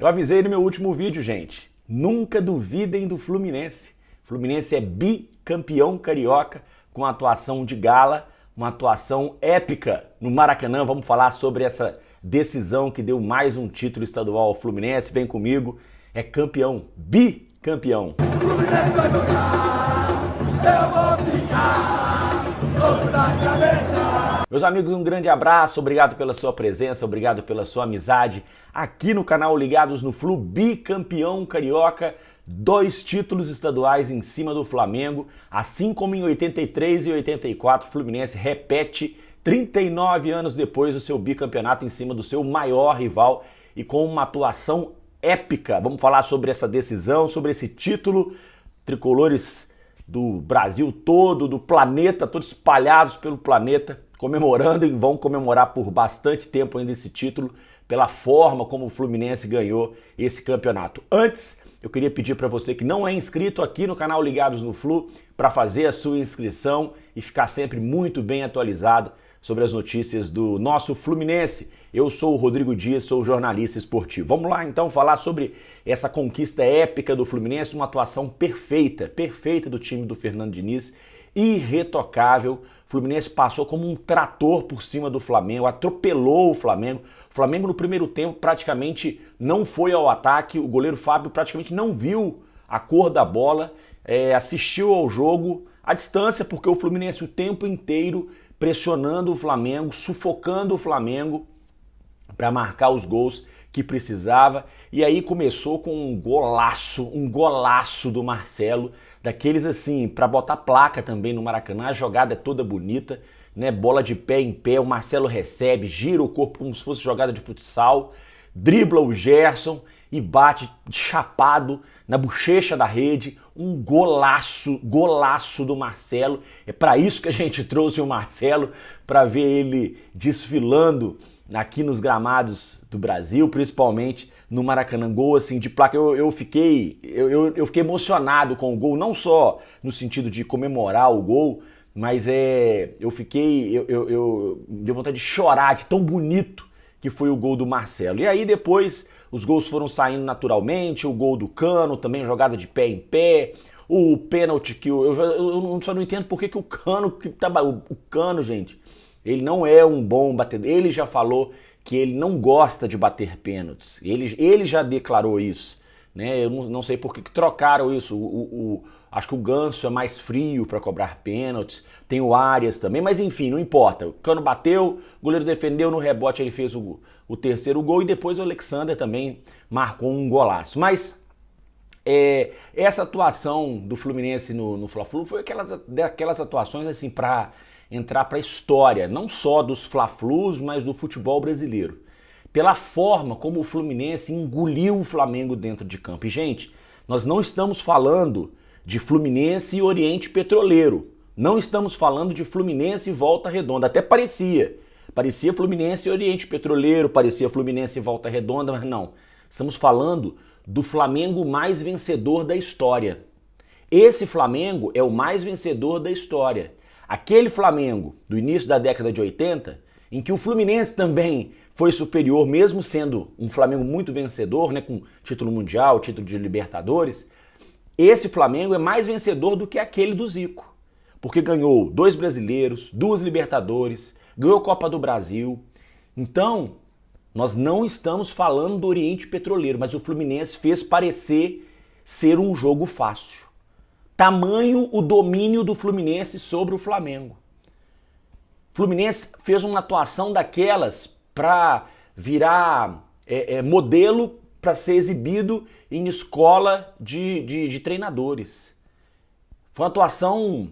Eu avisei no meu último vídeo, gente. Nunca duvidem do Fluminense. O Fluminense é bicampeão carioca com atuação de gala, uma atuação épica no Maracanã. Vamos falar sobre essa decisão que deu mais um título estadual ao Fluminense. Vem comigo, é campeão, bicampeão. O Fluminense vai jogar, eu vou ficar louco na cabeça. Meus amigos, um grande abraço, obrigado pela sua presença, obrigado pela sua amizade aqui no canal Ligados no Flu, bicampeão carioca, 2 títulos estaduais em cima do Flamengo, assim como em 83 e 84, o Fluminense repete 39 anos depois o seu bicampeonato em cima do seu maior rival e com uma atuação épica. Vamos falar sobre essa decisão, sobre esse título, tricolores do Brasil todo, do planeta, todos espalhados pelo planeta, comemorando e vão comemorar por bastante tempo ainda esse título, pela forma como o Fluminense ganhou esse campeonato. Antes, eu queria pedir para você que não é inscrito aqui no canal Ligados no Flu, para fazer a sua inscrição e ficar sempre muito bem atualizado sobre as notícias do nosso Fluminense. Eu sou o Rodrigo Dias, sou jornalista esportivo. Vamos lá então falar sobre essa conquista épica do Fluminense, uma atuação perfeita do time do Fernando Diniz, irretocável. O Fluminense passou como um trator por cima do Flamengo, atropelou o Flamengo. O Flamengo no primeiro tempo praticamente não foi ao ataque, o goleiro Fábio praticamente não viu a cor da bola, assistiu ao jogo à distância, porque o Fluminense o tempo inteiro pressionando o Flamengo, sufocando o Flamengo para marcar os gols que precisava. E aí começou com um golaço do Marcelo, daqueles assim, para botar placa também no Maracanã. A jogada é toda bonita, né? Bola de pé em pé, o Marcelo recebe, gira o corpo como se fosse jogada de futsal, dribla o Gerson e bate chapado na bochecha da rede. Um golaço do Marcelo. É para isso que a gente trouxe o Marcelo, para ver ele desfilando aqui nos gramados do Brasil, principalmente no Maracanã. Gol assim de placa. Eu fiquei emocionado com o gol, não só no sentido de comemorar o gol, mas eu deu vontade de chorar de tão bonito que foi o gol do Marcelo. E aí depois os gols foram saindo naturalmente, o gol do Cano, também jogada de pé em pé, o pênalti que eu só não entendo por que o Cano, gente, ele não é um bom batedor. Ele já falou que ele não gosta de bater pênaltis. Ele já declarou isso, né? Eu não sei por que trocaram isso. Acho que o Ganso é mais frio para cobrar pênaltis. Tem o Arias também, mas enfim, não importa. O Cano bateu, o goleiro defendeu, no rebote ele fez o terceiro gol e depois o Alexander também marcou um golaço. Mas essa atuação do Fluminense no Fla-Flu foi daquelas atuações assim para entrar para a história, não só dos Fla-Flus, mas do futebol brasileiro. Pela forma como o Fluminense engoliu o Flamengo dentro de campo. E, gente, nós não estamos falando de Fluminense e Oriente Petroleiro. Não estamos falando de Fluminense e Volta Redonda. Até parecia. Parecia Fluminense e Oriente Petroleiro, parecia Fluminense e Volta Redonda, mas não. Estamos falando do Flamengo mais vencedor da história. Esse Flamengo é o mais vencedor da história. Aquele Flamengo do início da década de 80, em que o Fluminense também foi superior, mesmo sendo um Flamengo muito vencedor, né, com título mundial, título de Libertadores, esse Flamengo é mais vencedor do que aquele do Zico, porque ganhou 2 brasileiros, 2 Libertadores, ganhou Copa do Brasil. Então, nós não estamos falando do Oriente Petroleiro, mas o Fluminense fez parecer ser um jogo fácil. Tamanho o domínio do Fluminense sobre o Flamengo. O Fluminense fez uma atuação daquelas para virar modelo para ser exibido em escola de treinadores. Foi uma atuação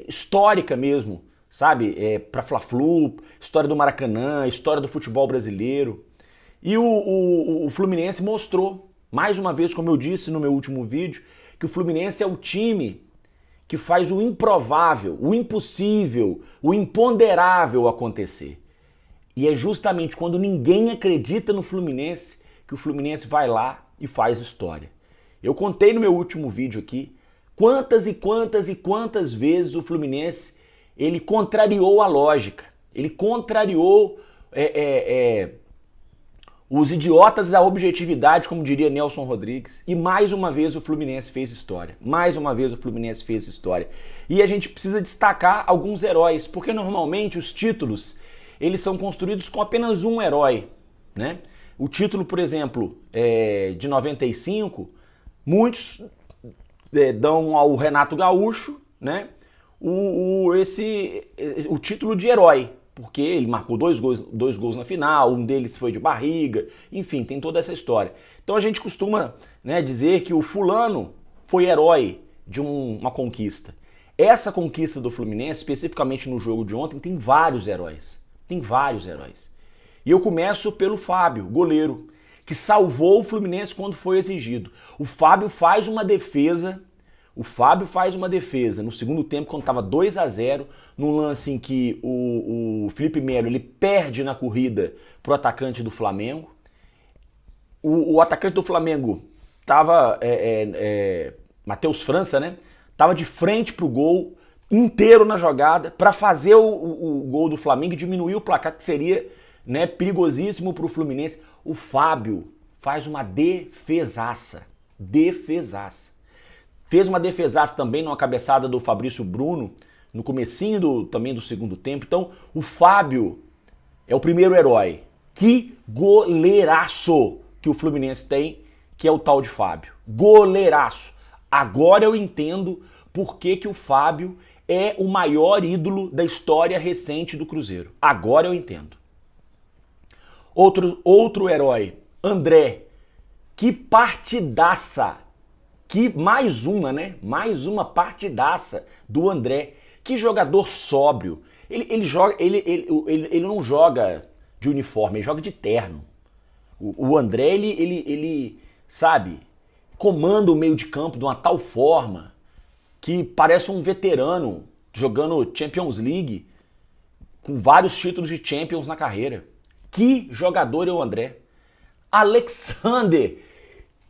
histórica mesmo, sabe? Para Fla-Flu, história do Maracanã, história do futebol brasileiro. E o Fluminense mostrou, mais uma vez, como eu disse no meu último vídeo, que o Fluminense é o time que faz o improvável, o impossível, o imponderável acontecer. E é justamente quando ninguém acredita no Fluminense que o Fluminense vai lá e faz história. Eu contei no meu último vídeo aqui quantas e quantas vezes o Fluminense ele contrariou a lógica, ele contrariou os idiotas da objetividade, como diria Nelson Rodrigues. E mais uma vez o Fluminense fez história. Mais uma vez o Fluminense fez história. E a gente precisa destacar alguns heróis, porque normalmente os títulos, eles são construídos com apenas um herói, né? O título, por exemplo, de 95, muitos dão ao Renato Gaúcho, né, o título de herói, porque ele marcou dois gols na final, um deles foi de barriga, enfim, tem toda essa história. Então a gente costuma, né, dizer que o fulano foi herói de uma conquista. Essa conquista do Fluminense, especificamente no jogo de ontem, tem vários heróis. Tem vários heróis. E eu começo pelo Fábio, goleiro, que salvou o Fluminense quando foi exigido. O Fábio faz uma defesa no segundo tempo, quando estava 2-0, num lance em que o Felipe Melo ele perde na corrida pro atacante do Flamengo. O atacante do Flamengo estava, Matheus França, né? Tava de frente pro gol, inteiro na jogada, para fazer o gol do Flamengo e diminuir o placar, que seria, né, perigosíssimo pro Fluminense. O Fábio faz uma defesaça. Fez uma defesaça também numa cabeçada do Fabrício Bruno, no comecinho também do segundo tempo. Então, o Fábio é o primeiro herói. Que goleiraço que o Fluminense tem, que é o tal de Fábio. Goleiraço. Agora eu entendo por que o Fábio é o maior ídolo da história recente do Cruzeiro. Agora eu entendo. Outro herói, André. Que partidaça. Mais uma partidaça do André. Que jogador sóbrio. Ele não joga de uniforme, ele joga de terno. O André, ele sabe, comanda o meio de campo de uma tal forma que parece um veterano jogando Champions League com vários títulos de Champions na carreira. Que jogador é o André. Alexander,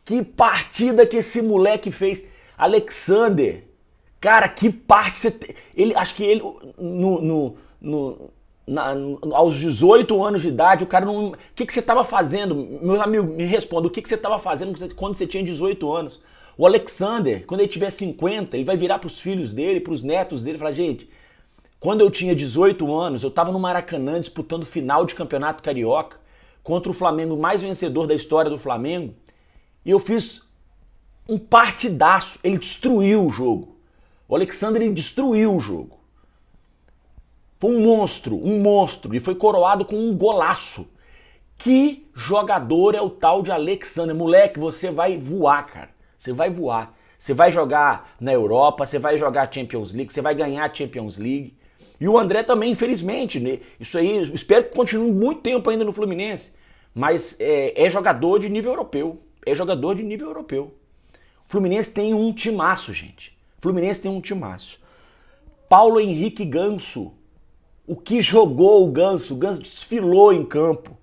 que partida que esse moleque fez. Alexander, cara, que parte você tem. Acho que ele, aos 18 anos de idade, o cara não... O que você estava fazendo? Meus amigos, me respondam, o que você estava fazendo quando você tinha 18 anos? O Alexander, quando ele tiver 50, ele vai virar para os filhos dele, para os netos dele e falar, gente, quando eu tinha 18 anos, eu estava no Maracanã disputando final de campeonato carioca contra o Flamengo, mais vencedor da história do Flamengo, e eu fiz um partidaço. Ele destruiu o jogo. O Alexander, ele destruiu o jogo. Foi um monstro, e foi coroado com um golaço. Que jogador é o tal de Alexander? Moleque, você vai voar, cara. Você vai voar. Você vai jogar na Europa, você vai jogar Champions League, você vai ganhar a Champions League. E o André também, infelizmente, né? Isso aí, espero que continue muito tempo ainda no Fluminense. Mas é jogador de nível europeu. É jogador de nível europeu. O Fluminense tem um timaço, gente. O Fluminense tem um timaço. Paulo Henrique Ganso. O que jogou o Ganso? O Ganso desfilou em campo.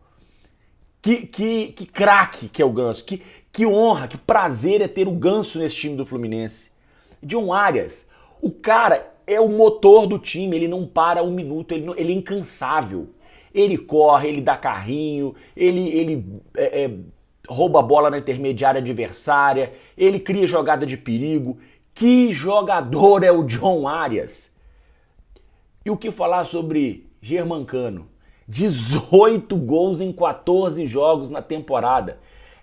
Que craque que é o Ganso. Que honra, que prazer é ter o Ganso nesse time do Fluminense. John Arias. O cara é o motor do time. Ele não para um minuto. Ele é incansável. Ele corre, ele dá carrinho. Ele rouba a bola na intermediária adversária. Ele cria jogada de perigo. Que jogador é o John Arias? E o que falar sobre Germancano? 18 gols em 14 jogos na temporada.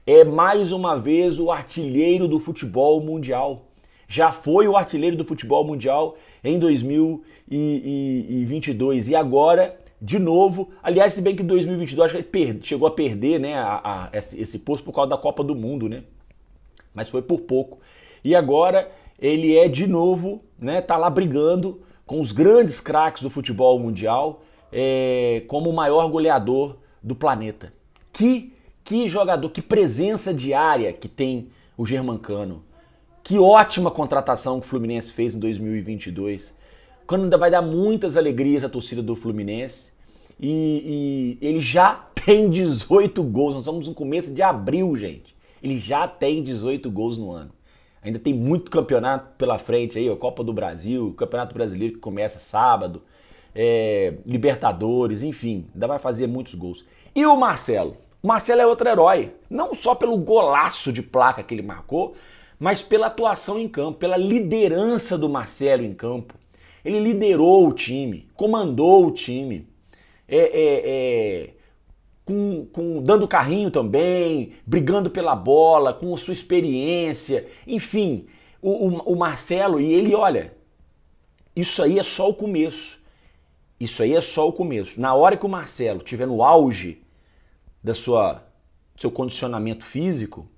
É mais uma vez o artilheiro do futebol mundial. Já foi o artilheiro do futebol mundial em 2022. E agora, de novo, aliás, se bem que em 2022 acho que ele chegou a perder, né, esse posto por causa da Copa do Mundo, né? Mas foi por pouco. E agora ele é de novo, né, tá lá brigando com os grandes craques do futebol mundial, como o maior goleador do planeta. Que jogador, que presença diária que tem o Germancano. Que ótima contratação que o Fluminense fez em 2022. Quando ainda vai dar muitas alegrias à torcida do Fluminense. E ele já tem 18 gols. Nós estamos no começo de abril, gente. Ele já tem 18 gols no ano. Ainda tem muito campeonato pela frente aí, a Copa do Brasil, o Campeonato Brasileiro que começa sábado, Libertadores, enfim, ainda vai fazer muitos gols. E o Marcelo? O Marcelo é outro herói, não só pelo golaço de placa que ele marcou, mas pela atuação em campo, pela liderança do Marcelo em campo. Ele liderou o time, comandou o time, dando carrinho também, brigando pela bola, com a sua experiência, enfim, o Marcelo, e ele, olha, isso aí é só o começo. Isso aí é só o começo. Na hora que o Marcelo estiver no auge do seu condicionamento físico,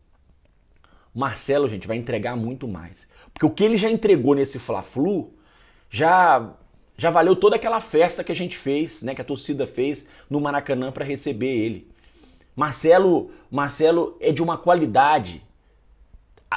o Marcelo, gente, vai entregar muito mais. Porque o que ele já entregou nesse Fla-Flu já valeu toda aquela festa que a gente fez, né, que a torcida fez no Maracanã para receber ele. Marcelo é de uma qualidade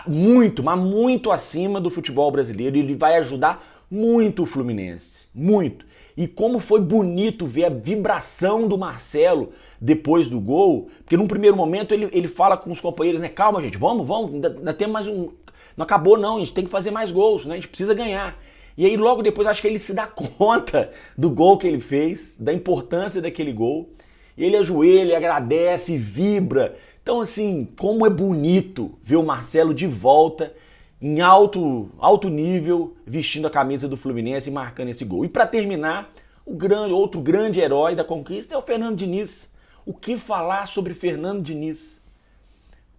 muito, mas muito acima do futebol brasileiro, e ele vai ajudar muito o Fluminense, muito. E como foi bonito ver a vibração do Marcelo depois do gol, porque num primeiro momento ele fala com os companheiros, né, calma gente, vamos, ainda tem mais um, não acabou não, a gente tem que fazer mais gols, né, a gente precisa ganhar. E aí logo depois acho que ele se dá conta do gol que ele fez, da importância daquele gol, e ele ajoelha, agradece, vibra. Então assim, como é bonito ver o Marcelo de volta em alto nível, vestindo a camisa do Fluminense e marcando esse gol. E para terminar, outro grande herói da conquista é o Fernando Diniz. O que falar sobre Fernando Diniz?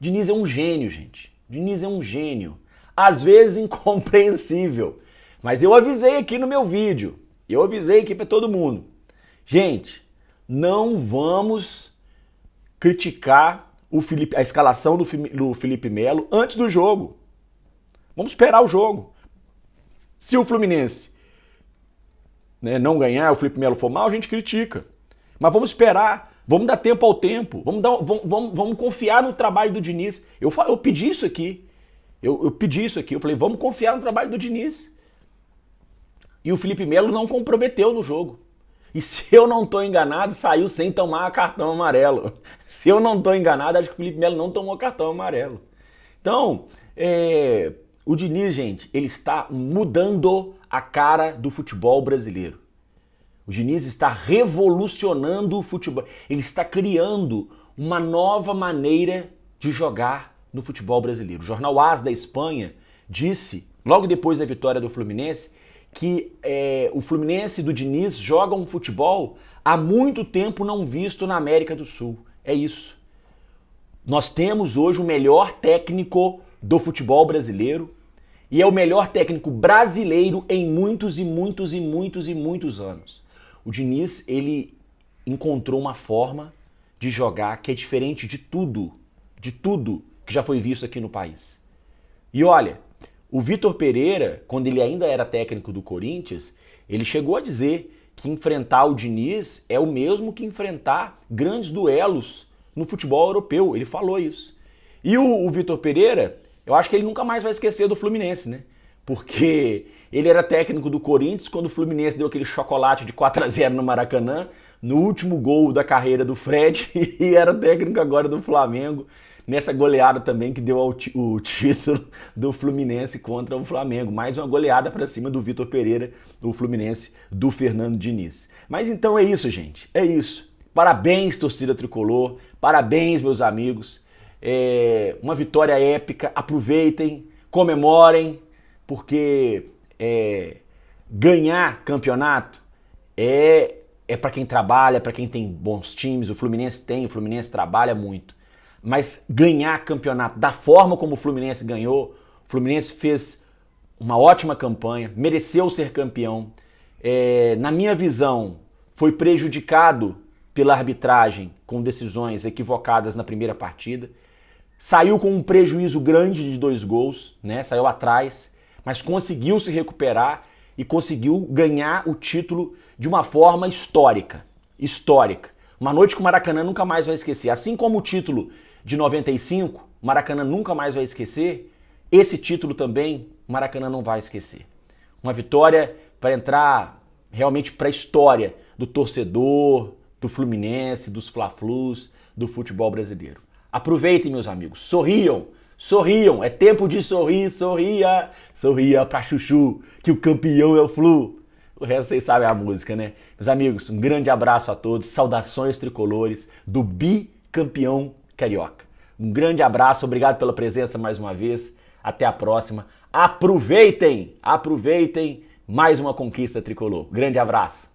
Diniz é um gênio, gente. Diniz é um gênio. Às vezes incompreensível. Mas eu avisei aqui no meu vídeo. Eu avisei aqui para todo mundo. Gente, não vamos criticar a escalação do Felipe Melo antes do jogo. Vamos esperar o jogo. Se o Fluminense, né, não ganhar, o Felipe Melo for mal, a gente critica. Mas vamos esperar, vamos dar tempo ao tempo, vamos confiar no trabalho do Diniz. Eu pedi isso aqui. Eu pedi isso aqui. Eu falei, vamos confiar no trabalho do Diniz. E o Felipe Melo não comprometeu no jogo. E se eu não estou enganado, saiu sem tomar cartão amarelo. Se eu não estou enganado, acho que o Felipe Melo não tomou cartão amarelo. Então, o Diniz, gente, ele está mudando a cara do futebol brasileiro. O Diniz está revolucionando o futebol. Ele está criando uma nova maneira de jogar no futebol brasileiro. O jornal AS da Espanha disse, logo depois da vitória do Fluminense, que o Fluminense do Diniz joga um futebol há muito tempo não visto na América do Sul. É isso. Nós temos hoje o melhor técnico do futebol brasileiro e é o melhor técnico brasileiro em muitos anos. O Diniz, ele encontrou uma forma de jogar que é diferente de tudo que já foi visto aqui no país. E olha, o Vitor Pereira, quando ele ainda era técnico do Corinthians, ele chegou a dizer que enfrentar o Diniz é o mesmo que enfrentar grandes duelos no futebol europeu. Ele falou isso. E o Vitor Pereira, eu acho que ele nunca mais vai esquecer do Fluminense, né? Porque ele era técnico do Corinthians quando o Fluminense deu aquele chocolate de 4-0 no Maracanã, no último gol da carreira do Fred, e era técnico agora do Flamengo, nessa goleada também que deu o título do Fluminense contra o Flamengo. Mais uma goleada para cima do Vitor Pereira, o Fluminense do Fernando Diniz. Mas então é isso, gente. É isso. Parabéns, torcida tricolor. Parabéns, meus amigos. Uma vitória épica. Aproveitem, comemorem, porque ganhar campeonato é para quem trabalha, para quem tem bons times. O Fluminense trabalha muito. Mas ganhar campeonato da forma como o Fluminense ganhou, o Fluminense fez uma ótima campanha, mereceu ser campeão. Na minha visão, foi prejudicado pela arbitragem com decisões equivocadas na primeira partida. Saiu com um prejuízo grande de 2 gols, né? Saiu atrás, mas conseguiu se recuperar e conseguiu ganhar o título de uma forma histórica. Histórica. Uma noite que o Maracanã nunca mais vai esquecer. Assim como o título de 95, o Maracanã nunca mais vai esquecer, esse título também o Maracanã não vai esquecer. Uma vitória para entrar realmente para a história do torcedor, do Fluminense, dos Fla-Flus, do futebol brasileiro. Aproveitem, meus amigos, sorriam, é tempo de sorrir, sorria pra chuchu, que o campeão é o Flu. O resto vocês sabem a música, né? Meus amigos, um grande abraço a todos, saudações tricolores do campeão carioca. Um grande abraço, obrigado pela presença mais uma vez. Até a próxima. Aproveitem mais uma conquista tricolor. Grande abraço.